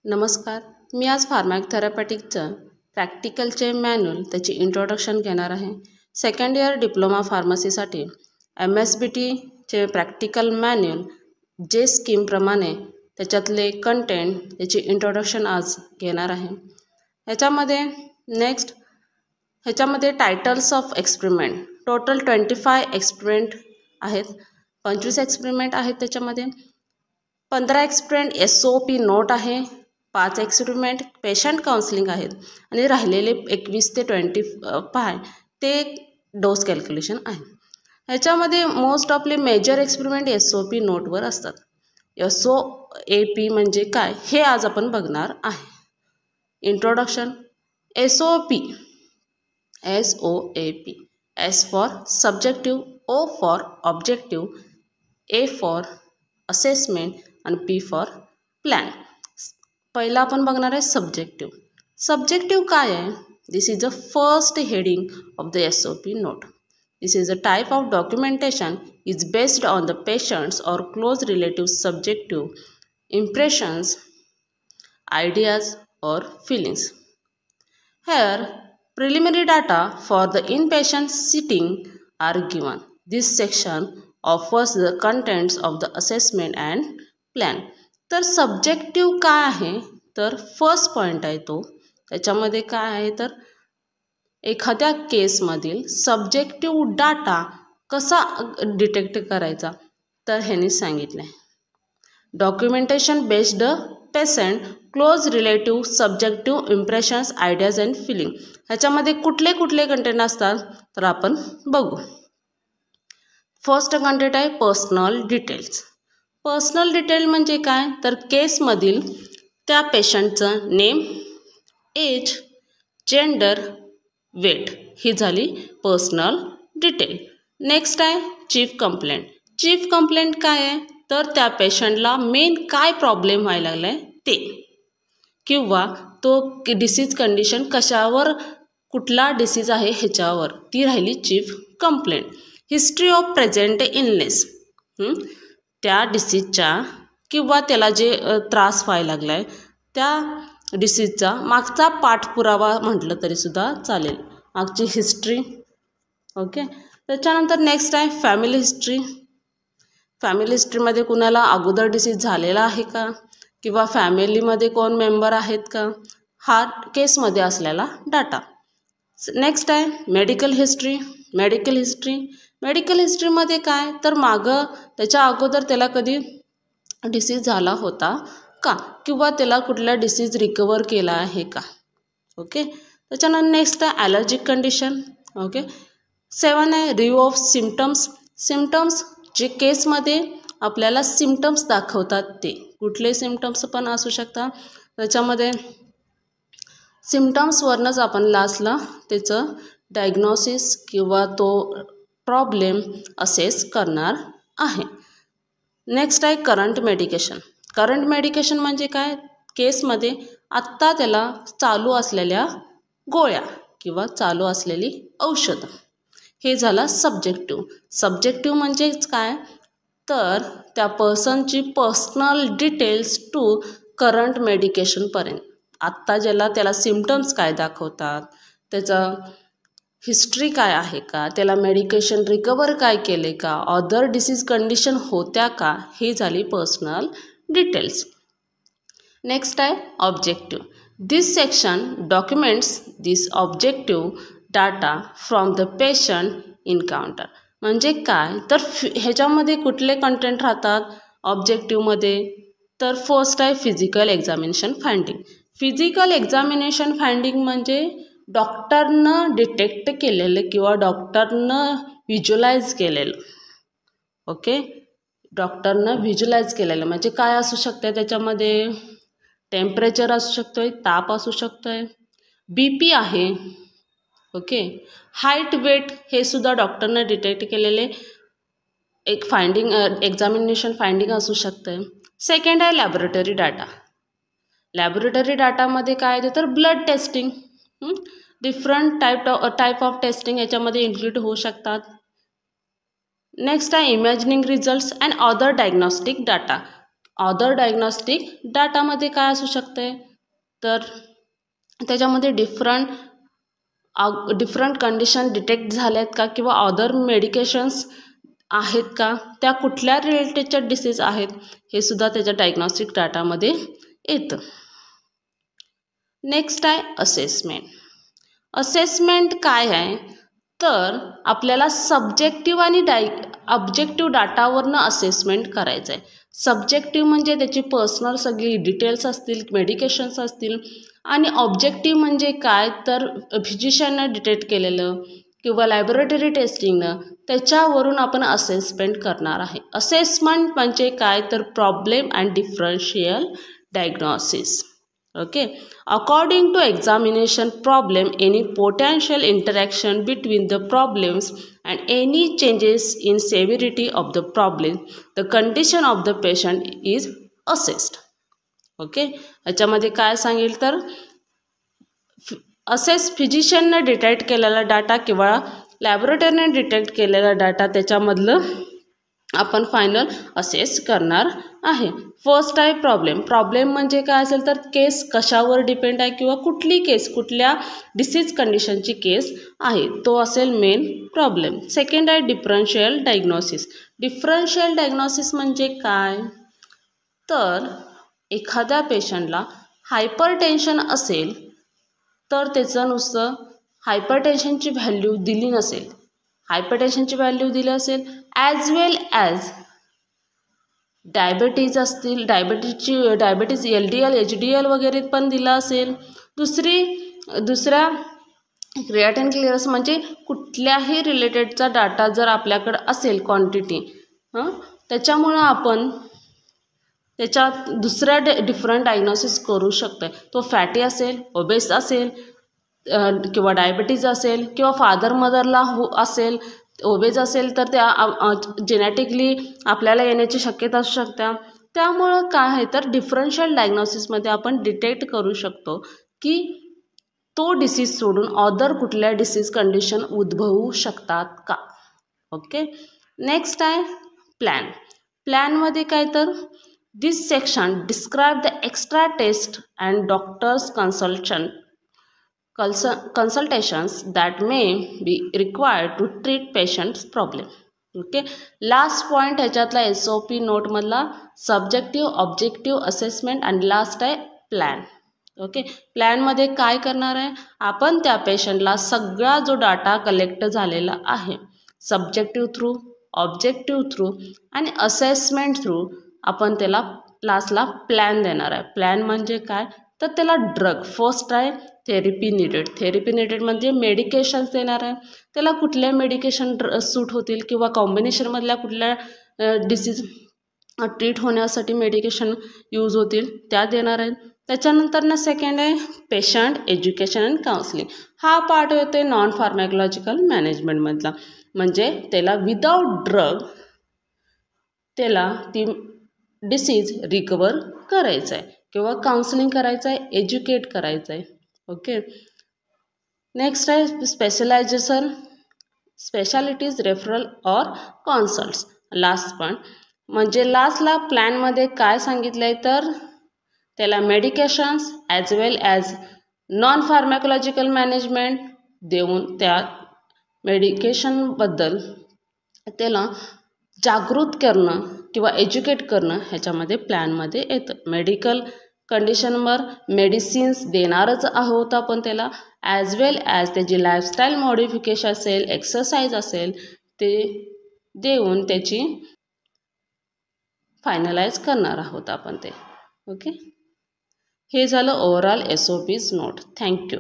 नमस्कार. मी आज फार्माथेरॅपेटिकचं प्रॅक्टिकलचे मॅन्युअल त्याची इंट्रोडक्शन घेणार आहे. सेकंड इयर डिप्लोमा फार्मसीसाठी MSBTचे प्रॅक्टिकल मॅन्युअल जे स्कीमप्रमाणे त्याच्यातले कंटेंट त्याची इंट्रोडक्शन आज घेणार आहे. ह्याच्यामध्ये titles of experiment total 25 experiment आहेत. 25 एक्सपेरिमेंट आहेत. त्याच्यामध्ये 15 एक्सपेरिमेंट SOP नोट आहे, 5 एक्सपेरिमेंट पेशंट काउन्सिलिंग आहेत आणि राहिलेले 21 ते 25 ते डोस कॅल्क्युलेशन आहे. ह्याच्यामध्ये मोस्ट ऑफली मेजर एक्सपेरिमेंट SOP नोटवर असतात. SOAP म्हणजे काय हे आज आपण बघणार आहे. Introduction. SOP S for subjective, O for objective, A for assessment आणि P फॉर प्लॅन. पहिला आपण बघणार आहे सब्जेक्टिव्ह. सब्जेक्टिव्ह काय आहे? This is the first heading of the SOP note. This is a type of documentation is based on the patient's or close relative subjective impressions, ideas or feelings. Here, preliminary data for the inpatient sitting are given. This section offers the contents of the assessment and plan. तर subjective काय आहे? तर first point आहे तो. त्याच्यामध्ये काय आहे तर एखाद्या केसमधील सब्जेक्टिव्ह डाटा कसा डिटेक्ट करायचा तर ह्यांनी सांगितलं आहे. Documentation based patient close relative subjective impressions ideas and feeling. ह्याच्यामध्ये कुठले कंटेंट असतात तर आपण बघू. फर्स्ट कंटेंट आहे पर्सनल डिटेल्स. पर्सनल डिटेल म्हणजे काय तर केसमधील त्या पेशंटचं नेम, एज, जेंडर, वेट ही झाली पर्सनल डिटेल. नेक्स्ट आहे चीफ कंप्लेंट. चीफ कंप्लेंट काय आहे तर त्या पेशंटला मेन काय प्रॉब्लेम व्हायला लागला आहे ते, किंवा तो डिसीज कंडिशन कशावर, कुठला डिसीज आहे ह्याच्यावर, ती राहिली chief complaint. History of present illness. त्या डिसीजच्या किंवा त्याला जे त्रास व्हायला लागला आहे त्या डिसीजचा मागचा पाठपुरावा म्हटलं तरीसुद्धा चालेल, मागची हिस्ट्री. ओके. त्याच्यानंतर नेक्स्ट आहे फॅमिली हिस्ट्री. फॅमिली हिस्ट्रीमध्ये कुणाला अगोदर डिसीज झालेला आहे का किंवा फॅमिलीमध्ये कोण मेंबर आहेत का, हा केसमध्ये असलेला डाटा. नेक्स्ट आहे मेडिकल हिस्ट्री. मेडिकल हिस्ट्रीमध्ये काय तर मागं त्याच्या अगोदर त्याला कधी डिसीज झाला होता का किंवा त्याला कुठला डिसीज रिकवर केला आहे का. ओके. त्याच्यानंतर नेक्स्ट आहे ॲलर्जिक कंडिशन. ओके. 7 आहे रिव्ह्यू ऑफ सिम्टम्स. जे केसमध्ये आपल्याला सिम्टम्स दाखवतात ते कुठले सिम्टम्स पण असू शकतात. त्याच्यामध्ये सिम्टम्सवरनंच आपण लास्टला त्याचं डायग्नोसिस किंवा तो प्रॉब्लेम असेस करणार आहे. नेक्स्ट आहे करंट मेडिकेशन. करंट मेडिकेशन म्हणजे काय केसमध्ये आत्ता त्याला चालू असलेल्या गोळ्या किंवा चालू असलेली औषधं. हे झालं सब्जेक्टिव्ह म्हणजेच काय तर त्या पर्सनची पर्सनल डिटेल्स टू करंट मेडिकेशनपर्यंत. आत्ता त्याला सिम्टम्स काय दाखवतात, त्याचा हिस्ट्री काय आहे का, त्याला मेडिकेशन रिकवर काय केले का, अदर डिसीज कंडिशन होत्या का, ही झाली पर्सनल डिटेल्स. नेक्स्ट आहे objective. This section documents this objective data from the patient encounter. म्हणजे काय तर ह्याच्यामध्ये कुठले कंटेंट राहतात ऑब्जेक्टिव्हमध्ये तर फर्स्ट आहे physical examination finding. Physical examination finding म्हणजे डॉक्टरनं डिटेक्ट केलेलं किंवा डॉक्टरनं व्हिज्युलाइज केलेलं. ओके. डॉक्टरनं व्हिज्युलाइज केलेलं म्हणजे काय असू शकतं त्याच्यामध्ये टेम्परेचर असू शकतो आहे, ताप असू शकतो आहे, BP आहे. ओके. हाईट, वेट हे सुद्धा डॉक्टरनं डिटेक्ट केलेले एक फाइंडिंग एक्झामिनेशन फाइंडिंग असू शकतं. सेकंड आहे लॅबोरेटरी डाटा. लॅबोरेटरी डाटामध्ये काय आहे तर blood testing, different type of testing याच्यामध्ये इन्क्लूड होऊ शकतात. नेक्स्ट आहे imagining results and other diagnostic data. Other diagnostic डाटामध्ये काय असू शकते तर त्याच्यामध्ये डिफरंट कंडिशन डिटेक्ट झाल्यात का किंवा अदर मेडिकेशन्स आहेत का, त्या कुठल्या रिलेटेडच्या डिसीज आहेत हे सुद्धा त्याच्या डायग्नॉस्टिक डाटामध्ये येतं. नेक्स्ट आहे असेसमेंट. असेसमेंट काय आहे तर आपल्याला सब्जेक्टिव्ह आणि ऑब्जेक्टिव्ह डाटावरनं असेसमेंट करायचं आहे. सब्जेक्टिव्ह म्हणजे त्याची पर्सनल सगळी डिटेल्स असतील, मेडिकेशन्स असतील, आणि ऑब्जेक्टिव्ह म्हणजे काय तर फिजिशियननं डिटेक्ट केलेलं किंवा लॅबोरेटरी टेस्टिंगनं त्याच्यावरून आपण असेसमेंट करणार आहे. असेसमेंट म्हणजे काय तर problem and differential diagnosis. Okay, according to examination problem, any potential interaction between the problems and any changes in severity of the problem, the condition of the patient is assessed. Okay, याच्यामध्ये काय सांगेल तर assess फिजिशियनने detect केलेला data किंवा लॅबोरेटरीने detect केलेला data त्याच्यामधलं आपण final assess करणार आहे. फर्स्ट आहे प्रॉब्लेम. प्रॉब्लेम म्हणजे काय असेल तर केस कशावर डिपेंड आहे किंवा कुठली केस कुठल्या डिसीज कंडिशनची केस आहे तो असेल मेन प्रॉब्लेम. सेकंड आहे डिफरन्शियल डायग्नोसिस. डिफरन्शियल डायग्नोसिस म्हणजे काय तर एखाद्या पेशंटला हायपरटेन्शन असेल तर त्याचं नुसतं हायपरटेन्शनची व्हॅल्यू दिली नसेल, हायपरटेन्शनची व्हॅल्यू दिली असेल ॲज वेल ॲज डायबेटीज असतील, डायबेटीज LDL HDL वगैरे पण दिला असेल. दुसऱ्या क्रिएटिनिन क्लिअरन्स म्हणजे कुठल्याही रिलेटेडचा डाटा जर आपल्याकडे असेल क्वांटिटी त्याच्यामुळं आपण त्याच्यात दुसऱ्या डिफरंट डायग्नोसिस करू शकतो. तो फॅटी असेल, ओबेस असेल किंवा डायबिटीज असेल किंवा फादर मदरला असेल, ओबेज असेल तर त्या जेनेटिकली आपल्याला येण्याची शक्यता असू शकते. त्यामुळं काय आहे तर डिफरन्शियल डायग्नोसिसमध्ये आपण डिटेक्ट करू शकतो की तो डिसीज सोडून अदर कुठल्या डिसीज कंडिशन उद्भवू शकतात का. ओके, नेक्स्ट आहे प्लॅन. प्लॅनमध्ये काय तर this section describe the extra test and doctors consultations that may be required to treat patient's problem. Okay, last point ह्याच्यातला SOP नोटमधला सब्जेक्टिव्ह ऑब्जेक्टिव्ह असेसमेंट आणि लास्ट आहे प्लॅन. ओके, प्लॅनमध्ये काय करणार आहे आपण त्या पेशंटला सगळा जो डाटा कलेक्ट झालेला आहे सब्जेक्टिव्ह थ्रू, ऑब्जेक्टिव्ह थ्रू आणि असेसमेंट थ्रू आपण त्याला लास्टला प्लॅन देणार आहे. प्लॅन म्हणजे काय तर त्याला ड्रग फर्स्ट आहे थेरपी निडेड म्हणजे मेडिकेशन्स देणार आहे. त्याला कुठल्या मेडिकेशन सूट होतील किंवा कॉम्बिनेशनमधल्या कुठल्या डिसीज ट्रीट होण्यासाठी मेडिकेशन यूज होतील त्या देणार आहेत. त्याच्यानंतर सेकंड आहे पेशंट एज्युकेशन अँड काउन्सिलिंग. हा पार्ट येतो नॉन फार्मॅकोलॉजिकल मॅनेजमेंटमधला. म्हणजे त्याला विदाऊट ड्रग त्याला ती डिसीज रिकवर करायचं आहे किंवा काउन्सिलिंग करायचं आहे, एज्युकेट करायचं आहे. ओके, नेक्स्ट आहे specialization, specialities, referral or consults. Last पण म्हणजे लास्टला प्लॅनमध्ये काय सांगितलं आहे तर त्याला medications as well as non pharmacological management देऊन त्या मेडिकेशनबद्दल त्याला जागृत करणं किंवा एज्युकेट करणं ह्याच्यामध्ये प्लॅनमध्ये येतं. मेडिकल कंडिशनवर मेडिसिन्स देणारच आहोत आपण त्याला, ॲज वेल ॲज त्याची लाईफस्टाईल मॉडिफिकेशन असेल, एक्सरसाइज असेल ते देऊन त्याची फायनलाइज करणार आहोत आपण ते. ओके, हे झालं ओव्हरऑल SOP's नोट. थँक्यू.